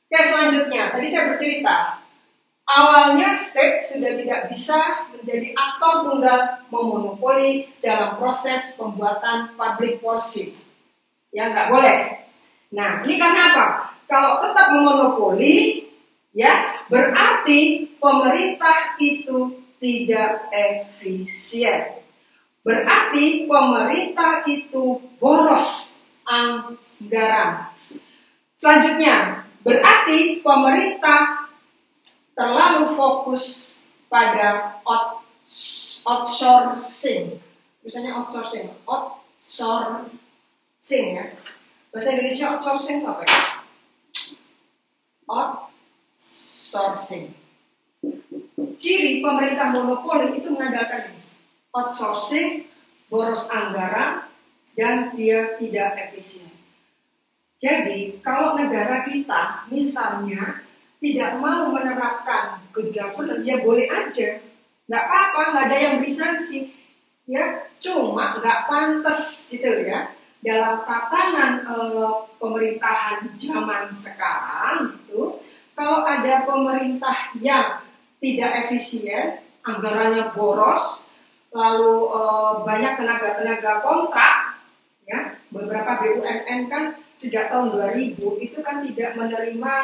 Oke, selanjutnya, tadi saya bercerita, awalnya state sudah tidak bisa menjadi aktor tunggal memonopoli dalam proses pembuatan public policy. Ya, nggak boleh. Nah, ini karena apa? Kalau tetap memonopoli, ya, berarti pemerintah itu tidak efisien. Berarti pemerintah itu boros anggaran. Selanjutnya, berarti pemerintah terlalu fokus pada outsourcing. Misalnya outsourcing ya. Bahasa Indonesia outsourcing apa ya? Outsourcing. Ciri pemerintah monopoli itu mengandalkan ini. Outsourcing, boros anggaran, dan dia tidak efisien. Jadi, kalau negara kita misalnya tidak mau menerapkan good governance, ya boleh aja, nggak apa-apa, nggak ada yang bersanksi, ya, cuma nggak pantas gitu ya. Dalam tatanan pemerintahan zaman sekarang itu, kalau ada pemerintah yang tidak efisien, anggarannya boros, lalu banyak tenaga-tenaga kontrak, ya, beberapa BUMN kan sejak tahun 2000 itu kan tidak menerima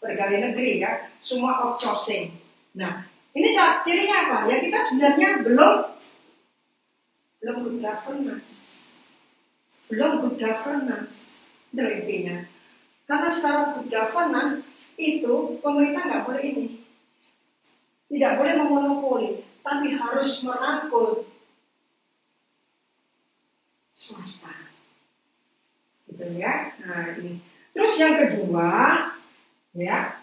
pegawai negeri ya, semua outsourcing. Nah, ini cirinya apa? Ya kita sebenarnya belum good governance. Belum good governance. Itu intinya. Karena secara good governance itu pemerintah nggak boleh ini. Tidak boleh memonopoli, tapi harus merangkul swasta. Gitu ya. Nah, ini. Terus yang kedua, ya,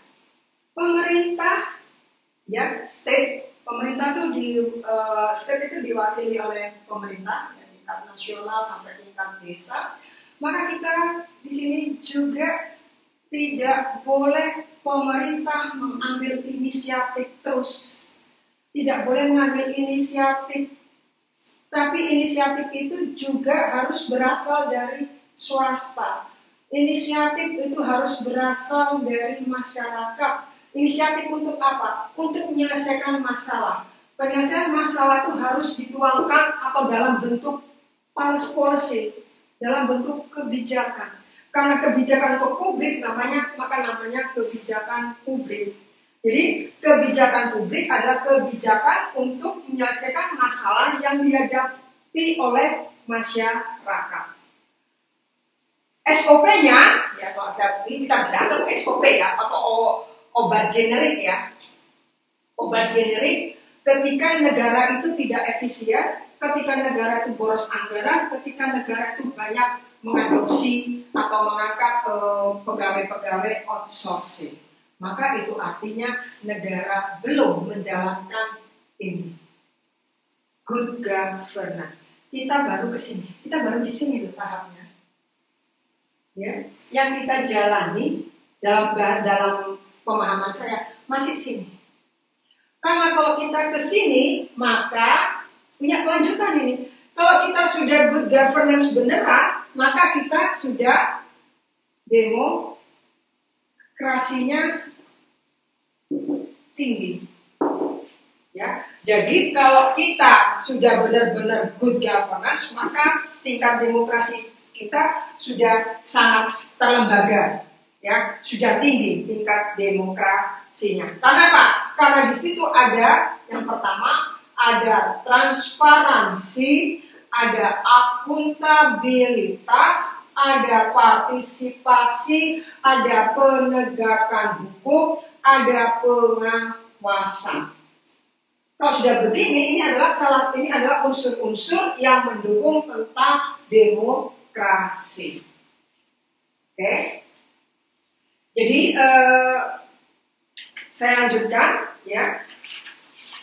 pemerintah, ya, state, pemerintah itu state itu diwakili oleh pemerintah dari tingkat nasional sampai tingkat desa. Maka kita di sini juga tidak boleh pemerintah mengambil inisiatif terus, tidak boleh mengambil inisiatif, tapi inisiatif itu juga harus berasal dari swasta. Inisiatif itu harus berasal dari masyarakat. Inisiatif untuk apa? Untuk menyelesaikan masalah. Penyelesaian masalah itu harus dituangkan atau dalam bentuk policy, dalam bentuk kebijakan. Karena kebijakan untuk publik maka namanya kebijakan publik. Jadi kebijakan publik adalah kebijakan untuk menyelesaikan masalah yang dihadapi oleh masyarakat. SOP-nya, ya kalau kita bisa anggap SOP ya, atau obat generik ya. Obat generik ketika negara itu tidak efisien, ketika negara itu boros anggaran, ketika negara itu banyak mengadopsi atau mengangkat pegawai-pegawai outsourcing. Maka itu artinya negara belum menjalankan ini. Good governance. Kita baru ke sini. Kita baru di sini loh tahapnya. Ya, yang kita jalani dalam pemahaman saya masih sini. Karena kalau kita ke sini maka punya kelanjutan ini. Kalau kita sudah good governance beneran, maka kita sudah demokrasinya tinggi. Ya, jadi kalau kita sudah benar-benar good governance, maka tingkat demokrasi kita sudah sangat terlembaga, ya, sudah tinggi tingkat demokrasinya. Karena apa? Karena di situ ada yang pertama ada transparansi, ada akuntabilitas, ada partisipasi, ada penegakan hukum, ada pengawasan. Kalau sudah begini, ini adalah unsur-unsur yang mendukung tentang demokrasi. Oke. Jadi saya lanjutkan ya.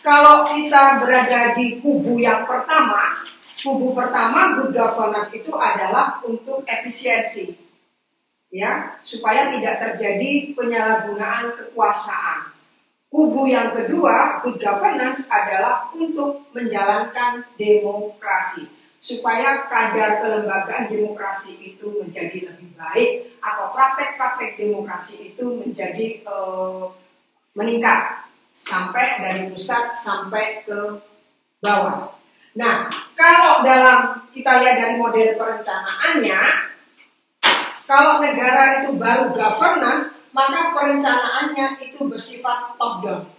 Kalau kita berada di kubu yang pertama, good governance itu adalah untuk efisiensi, ya, supaya tidak terjadi penyalahgunaan kekuasaan. Kubu yang kedua, good governance adalah untuk menjalankan demokrasi, supaya kadar kelembagaan demokrasi itu menjadi lebih baik atau praktek-praktek demokrasi itu menjadi meningkat sampai dari pusat sampai ke bawah. Nah, kalau dalam kita lihat dari model perencanaannya, kalau negara itu baru governance, maka perencanaannya itu bersifat top down.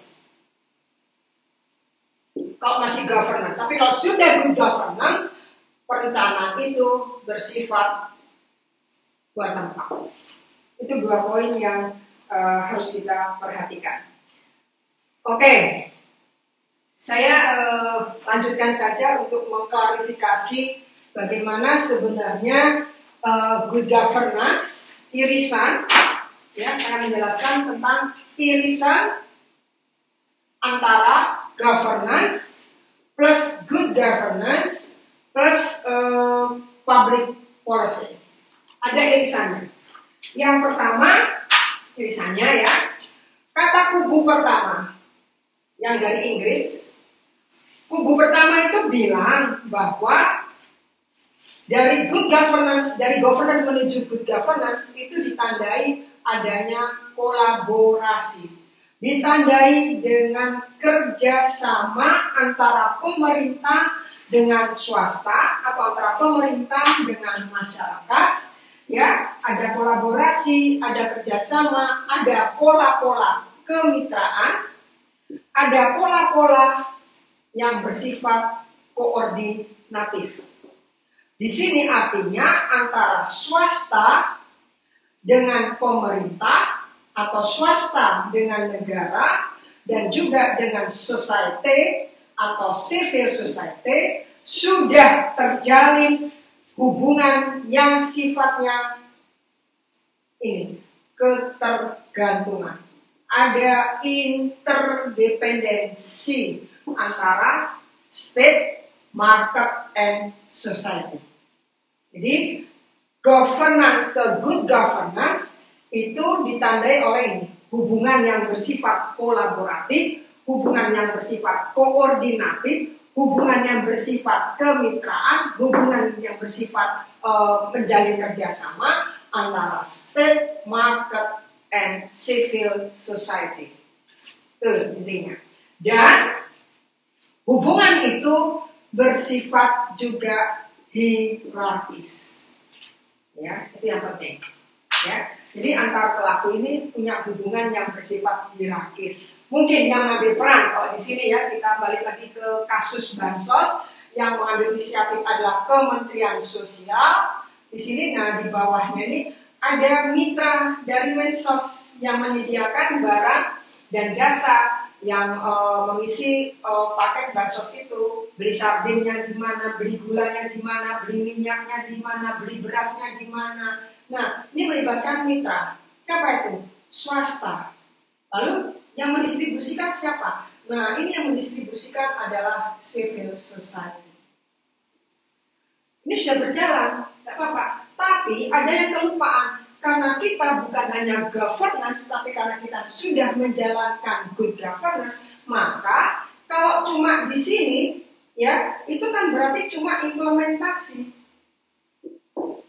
Kalau masih governance, tapi kalau sudah good governance, perencanaan itu bersifat bottom up. Itu 2 poin yang harus kita perhatikan. Oke, saya lanjutkan saja untuk mengklarifikasi bagaimana sebenarnya good governance, irisan. Ya, saya menjelaskan tentang irisan antara governance plus good governance plus public policy. Ada irisannya. Yang pertama, irisannya ya, kata kubu pertama yang dari Inggris, kubu pertama itu bilang bahwa dari good governance, dari governance menuju good governance itu ditandai adanya kolaborasi, ditandai dengan kerjasama antara pemerintah dengan swasta atau antara pemerintah dengan masyarakat. Ya, ada kolaborasi, ada kerjasama, ada pola-pola kemitraan, ada pola-pola yang bersifat koordinatif. Di sini artinya antara swasta dengan pemerintah atau swasta dengan negara dan juga dengan society atau civil society sudah terjalin hubungan yang sifatnya ini ketergantungan. Ada interdependensi antara state, market, and society. Jadi governance ke good governance itu ditandai oleh ini, hubungan yang bersifat kolaboratif, hubungan yang bersifat koordinatif, hubungan yang bersifat kemitraan, hubungan yang bersifat menjalin kerjasama antara state, market, and civil society. Itu intinya. Dan hubungan itu bersifat juga hierarkis. Ya, itu yang penting. Ya. Jadi antar pelaku ini punya hubungan yang bersifat hierarkis. Mungkin yang mengambil peran kalau di sini ya, kita balik lagi ke kasus bansos, yang mengambil inisiatif adalah Kementerian Sosial. Di sini, nah di bawahnya ini ada mitra dari Mensos yang menyediakan barang dan jasa yang mengisi paket bansos itu. Beli sardinnya di mana, beli gulanya di mana, beli minyaknya di mana, beli berasnya di mana. Nah, ini melibatkan mitra. Siapa itu? Swasta. Lalu yang mendistribusikan siapa? Nah, ini yang mendistribusikan adalah civil society. Ini sudah berjalan, tidak apa-apa. Tapi ada yang kelupaan. Karena kita bukan hanya governance, tapi karena kita sudah menjalankan good governance, maka kalau cuma di sini, ya itu kan berarti cuma implementasi.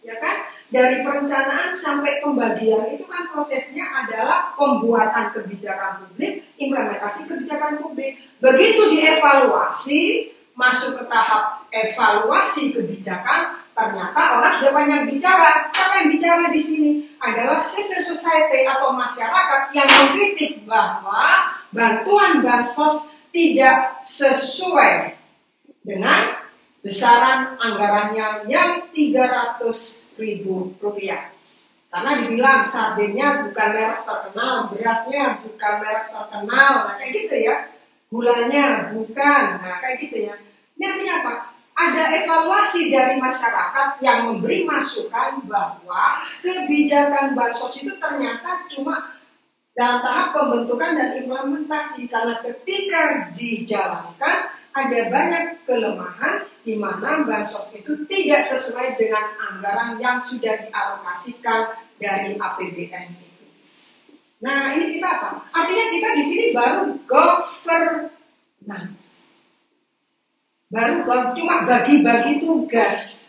Ya kan? Dari perencanaan sampai pembagian itu kan prosesnya adalah pembuatan kebijakan publik, implementasi kebijakan publik. Begitu dievaluasi, masuk ke tahap evaluasi kebijakan, ternyata orang sudah banyak bicara. Siapa yang bicara di sini? Adalah civil society atau masyarakat yang mengkritik bahwa bantuan bansos tidak sesuai dengan besaran anggarannya yang Rp300.000. Karena dibilang sardinnya bukan merek terkenal, berasnya bukan merek terkenal, nah kayak gitu ya. Gulanya bukan, nah kayak gitu ya. Ini artinya apa? Ada evaluasi dari masyarakat yang memberi masukan bahwa kebijakan bansos itu ternyata cuma dalam tahap pembentukan dan implementasi. Karena ketika dijalankan ada banyak kelemahan di mana bansos itu tidak sesuai dengan anggaran yang sudah dialokasikan dari APBN itu. Nah, ini kita apa? Artinya kita di sini baru governance. Baru cuma bagi-bagi tugas.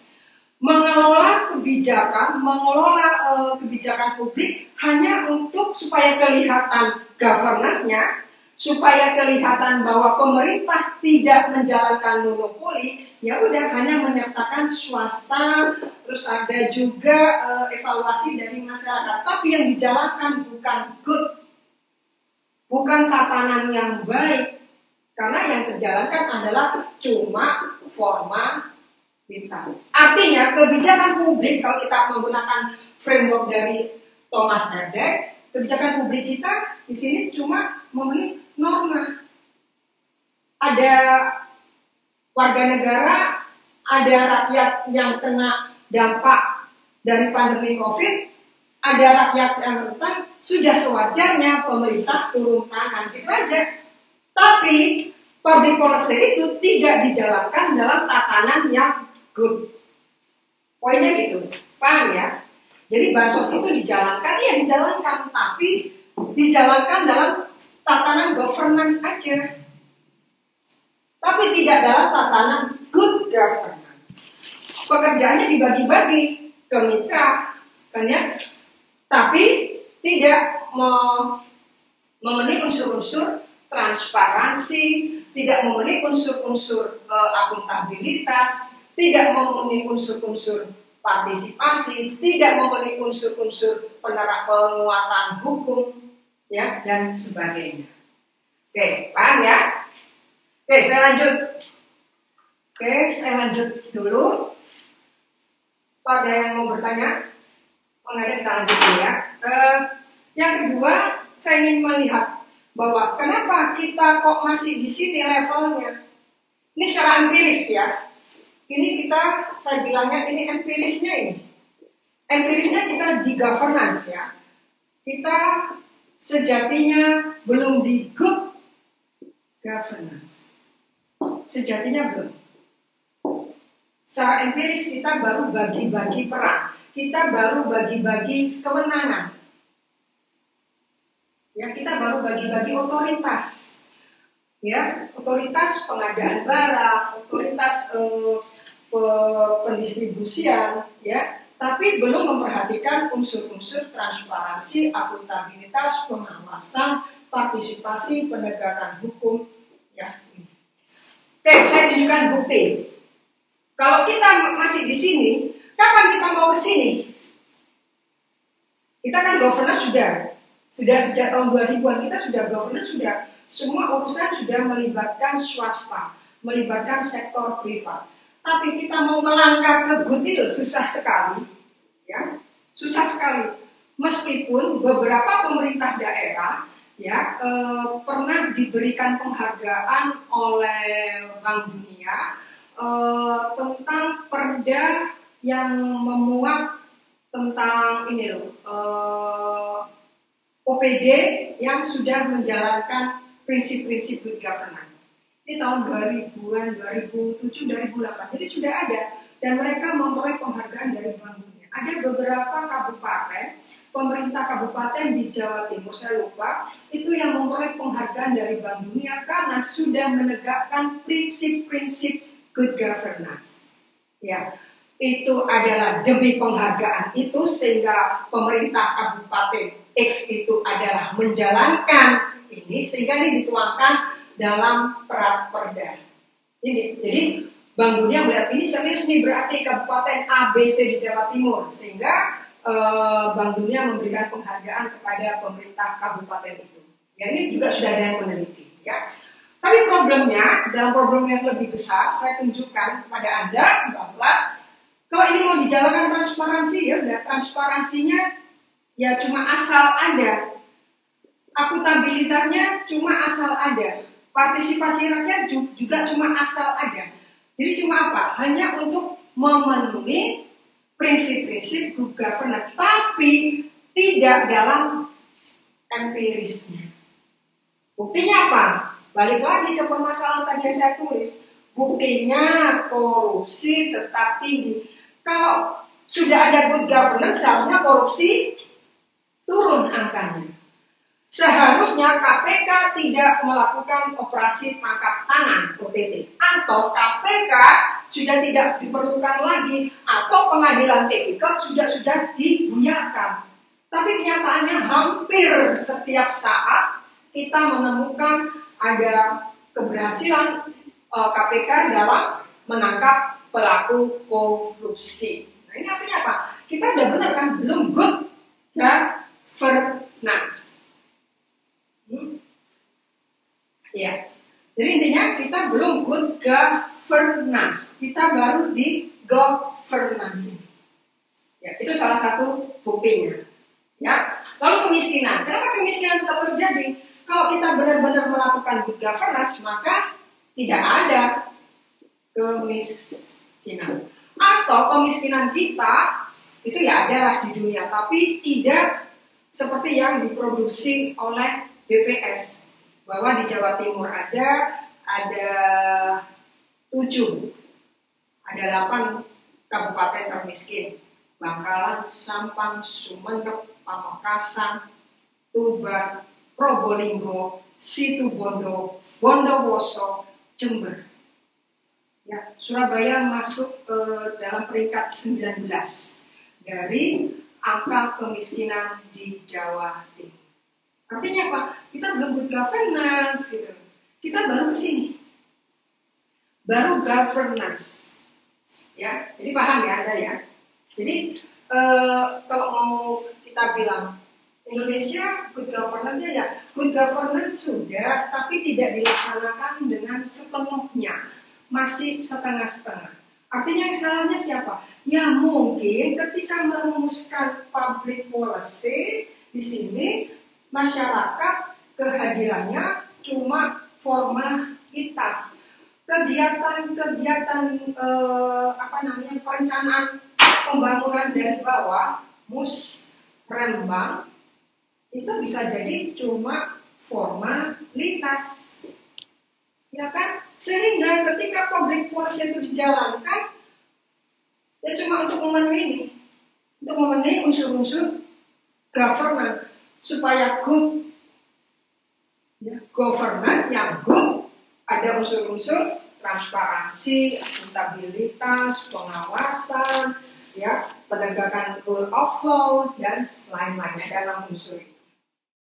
Mengelola kebijakan publik hanya untuk supaya kelihatan governance-nya, supaya kelihatan bahwa pemerintah tidak menjalankan monopoli, ya udah hanya menyertakan swasta, terus ada juga evaluasi dari masyarakat. Tapi yang dijalankan bukan good, bukan tatanan yang baik, karena yang terjalankan adalah cuma formal. Artinya kebijakan publik, kalau kita menggunakan framework dari Thomas Erdős, kebijakan publik kita di sini cuma memenuhi norma. Ada warga negara, ada rakyat yang kena dampak dari pandemi COVID, ada rakyat yang rentan, sudah sewajarnya pemerintah turun tangan, gitu aja. Tapi public policy itu tidak dijalankan dalam tatanan yang good. Poinnya gitu, paham ya? Jadi bansos itu dijalankan, ya dijalankan, tapi dijalankan dalam tatanan governance aja. Tapi tidak dalam tatanan good governance. Pekerjaannya dibagi-bagi ke mitra, kan ya? Tapi tidak memenuhi unsur-unsur transparansi, tidak memenuhi unsur-unsur akuntabilitas, tidak memenuhi unsur-unsur partisipasi, tidak memenuhi unsur-unsur penguatan hukum, ya, dan sebagainya. Oke, paham ya? Oke, saya lanjut dulu. Ada yang mau bertanya? Mengenai kita lanjut dulu ya. Yang kedua, saya ingin melihat bahwa kenapa kita kok masih di sini levelnya. Ini secara empiris ya. Ini kita, saya bilangnya ini empirisnya ini. Empirisnya kita di governance ya. Kita sejatinya belum di good governance. Sejatinya belum. Secara empiris kita baru bagi-bagi peran. Kita baru bagi-bagi kewenangan. Ya, kita baru bagi-bagi otoritas. Ya, otoritas pengadaan barang, otoritas pendistribusian, ya, tapi belum memperhatikan unsur-unsur transparansi, akuntabilitas, pengawasan, partisipasi, penegakan hukum, ya. Oke, saya tunjukkan bukti. Kalau kita masih di sini, kapan kita mau ke sini? Kita kan governance sudah sejak tahun 2000-an kita sudah governance sudah semua urusan sudah melibatkan swasta, melibatkan sektor privat. Tapi kita mau melangkah ke good itu susah sekali, ya, susah sekali. Meskipun beberapa pemerintah daerah, ya, pernah diberikan penghargaan oleh Bank Dunia tentang perda yang memuat tentang ini loh, OPD yang sudah menjalankan prinsip-prinsip good governance. Ini tahun 2000-an, 2007, 2008. Jadi sudah ada dan mereka memperoleh penghargaan dari Bank Dunia. Ada beberapa kabupaten, pemerintah kabupaten di Jawa Timur, saya lupa, itu yang memperoleh penghargaan dari Bank Dunia karena sudah menegakkan prinsip-prinsip good governance. Ya, itu adalah demi penghargaan itu sehingga pemerintah kabupaten X itu adalah menjalankan ini sehingga ini dituangkan dalam perda. Jadi Bank Dunia melihat ini serius nih berarti kabupaten ABC di Jawa Timur sehingga Bank Dunia memberikan penghargaan kepada pemerintah kabupaten itu. Ya, ini juga sudah ada yang meneliti. Ya. Tapi problemnya dalam problem yang lebih besar saya tunjukkan kepada Anda bahwa kalau ini mau dijalankan transparansi ya, udah transparansinya ya cuma asal ada, akuntabilitasnya cuma asal ada. Partisipasi rakyat juga cuma asal ada. Jadi cuma apa? Hanya untuk memenuhi prinsip-prinsip good governance, tapi tidak dalam empirisnya. Buktinya apa? Balik lagi ke permasalahan tadi yang saya tulis. Buktinya korupsi tetap tinggi. Kalau sudah ada good governance, seharusnya korupsi turun angkanya. Seharusnya KPK tidak melakukan operasi tangkap tangan OTT, atau KPK sudah tidak diperlukan lagi, atau pengadilan tipikor sudah dibuyarkan. Tapi kenyataannya hampir setiap saat kita menemukan ada keberhasilan KPK dalam menangkap pelaku korupsi. Nah, ini artinya apa? Kita udah benar kan, belum good governance. Ya, jadi intinya kita belum good governance, kita baru di governance. Ya, itu salah satu buktinya. Ya, lalu kemiskinan. Kenapa kemiskinan tetap terjadi? Kalau kita benar-benar melakukan good governance, maka tidak ada kemiskinan. Atau kemiskinan kita itu ya adalah di dunia, tapi tidak seperti yang diproduksi oleh BPS, bahwa di Jawa Timur aja ada 7, ada 8 kabupaten termiskin: Bangkalan, Sampang, Sumeneb, Pamekasan, Tuban, Probolinggo, Situbondo, Bondowoso, Jember. Ya, Surabaya masuk dalam peringkat 19 dari angka kemiskinan di Jawa Timur. Artinya apa? Kita belum good governance gitu. Kita baru ke sini. Baru governance. Ya, jadi paham ya Anda ya. Jadi kalau mau kita bilang Indonesia good governance ya good governance sudah, tapi tidak dilaksanakan dengan sepenuhnya. Masih setengah-setengah. Artinya yang salahnya siapa? Ya mungkin ketika merumuskan public policy di sini masyarakat kehadirannya cuma formalitas. Kegiatan-kegiatan perencanaan pembangunan dari bawah, musrembang, itu bisa jadi cuma formalitas. Ya kan? Sehingga ketika public policy itu dijalankan, ya cuma untuk memenuhi ini, untuk memenuhi unsur-unsur government, supaya good governance yang good, ada unsur-unsur transparansi, akuntabilitas, pengawasan, ya, penegakan rule of law dan lain-lainnya dalam unsur itu.